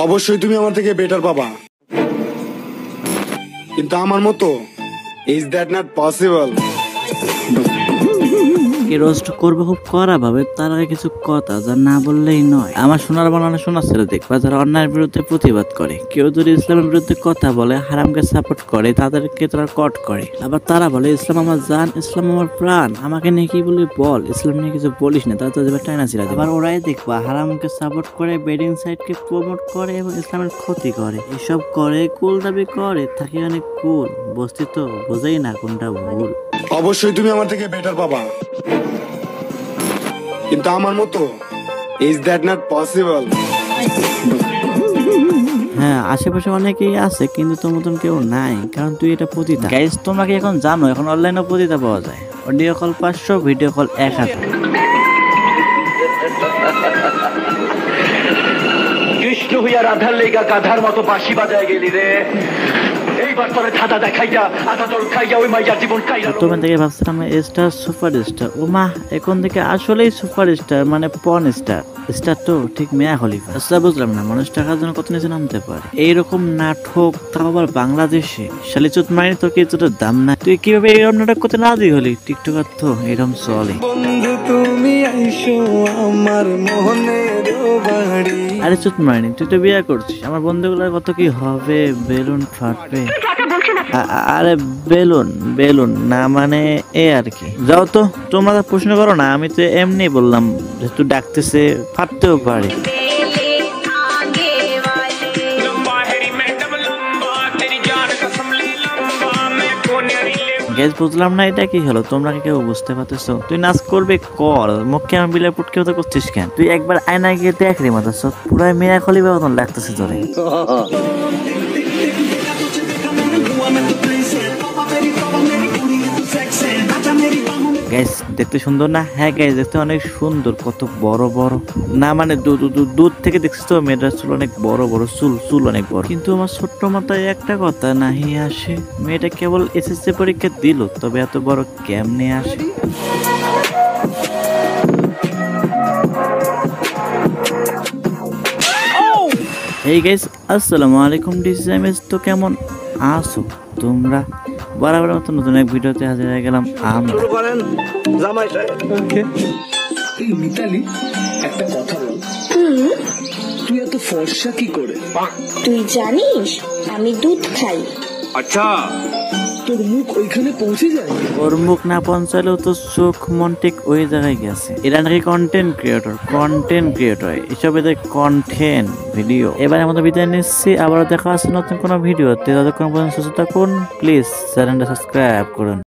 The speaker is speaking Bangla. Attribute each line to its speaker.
Speaker 1: অবশ্যই তুমি আমার থেকে বেটার পাবা, কিন্তু আমার মতো is that not possible.
Speaker 2: Roast করবে খুব কড়া ভাবে, তার আগে কিছু কথা যা না বললেই নয়। আমার সোনার বানানো সোনা ছেলে দেখবা যারা অন্যায়ের বিরুদ্ধে প্রতিবাদ করে। কেউ যদি ইসলামের বিরুদ্ধে কথা বলে, হারামকে সাপোর্ট করে, তাদেরকে তারা কট করে। আবার তারা বলে ইসলাম আমার জান, ইসলাম আমার প্রাণ, আমাকে নিয়ে কি বলি বল, ইসলাম নিয়ে কিছু বলিস না, তারা তো টাইনা ছিলা। আবার ওরাই দেখবা হারামকে সাপোর্ট করে, বেডিং সাইটকে প্রমোট করে এবং ইসলামের ক্ষতি করে। এসব করে কুল দাবি করে, থাকে অনেক কুল। বস্তি তো বোঝাই না কোনটা ভুল।
Speaker 1: অবশ্যই তুমি আমার থেকে বেটার পাবা, কিন্তু আমার মতো ইজ দ্যাট নট পসিবল।
Speaker 2: হ্যাঁ, আশেপাশে অনেকেই আছে, কিন্তু তোর মতন কেউ নাই, কারণ তুই এটা পতিতা। গাইস, তোমরা কি এখন জানো এখন অনলাইনে পতিতা পাওয়া যায়? Audio call 500, video call 1000।
Speaker 3: Krishna হইয়া রাধার লেগা গাধার মতো বাঁশি বাজায় গেলি রে।
Speaker 2: তোমরা থেকে ভাবছিলাম স্টার সুপার স্টার, ও মা এখন থেকে আসলেই সুপার স্টার মানে পর্ন স্টার। স্টার তো ঠিক মেয়া খলিফা। আচ্ছা বুঝলাম না, মানুষ টাকার জন্য কত নিচে নামতে পারে। এইরকম নাটক, তাও আবার বাংলাদেশে। শালিচুত মারি তোর কি তোর দাম না? তুই কিভাবে এরকম নাটক করতে না দি হলি? টিকটকার তো এরকম চলে। আরে চুত মারিনি, তুই তো বিয়ে করছিস, আমার বন্ধুগুলোর কত কি হবে, বেলুন ফাটবে। আরে বেলুন বেলুন না মানে এ আর কি। যাও তো, তোমরা প্রশ্ন করো না, আমি তো এমনি বললাম যেহেতু ডাকতেছে, ফাটতেও পারে। গ্যাস বুঝলাম না এটা কি হলো, তোমরা কি কেউ বুঝতে পারতেছো? তুই নাচ করবে কর, মুখে আমি বিলাই পুটকে মতো করছিস কেন? তুই একবার আয়নায় গিয়ে দেখ রে মাথা, পুরাই মেয়া খলিফা মতন লাগতেছে তোরে। গ্যাস দেখতে সুন্দর না? হ্যাঁ গ্যাস দেখতে অনেক সুন্দর, কত বড় বড় না মানে দূর থেকে দেখছিস তো মেয়েটার চুল অনেক বড় বড়, চুল অনেক বড়। কিন্তু আমার ছোট্ট মাথায় একটা কথা নাহি আসে, মেয়েটা কেবল এসএসসি পরীক্ষা দিল, তবে এত বড় কেমনে আসে? এই গাইস আসসালামু আলাইকুম ডিজাইমেস, তো কেমন আছো তোমরা? বরাবর মতো নতুন এক ভিডিওতে হাজির হয়ে গেলাম আমরা।
Speaker 4: মিতালি একটা কথা বল, তুই এত ফর্সা কি করে?
Speaker 5: তুই জানিস আমি দুধ খাই।
Speaker 4: আচ্ছা, তোর মুখ ওইখানে পৌঁছে যায়?
Speaker 2: ওর মুখ না পৌঁছালেও তো চোখ মন ঠিক ওই জায়গায় গেছে। এরা নাকি কন্টেন্ট ক্রিয়েটর এসব এদের কন্টেন্ট ভিডিও। এবার আমাদের বিদায় নিচ্ছি, আবারও দেখা আছে নতুন কোনো ভিডিওতে। ততক্ষণ পর্যন্ত সুস্থ থাকুন, প্লিজ চ্যানেলটা সাবস্ক্রাইব করুন।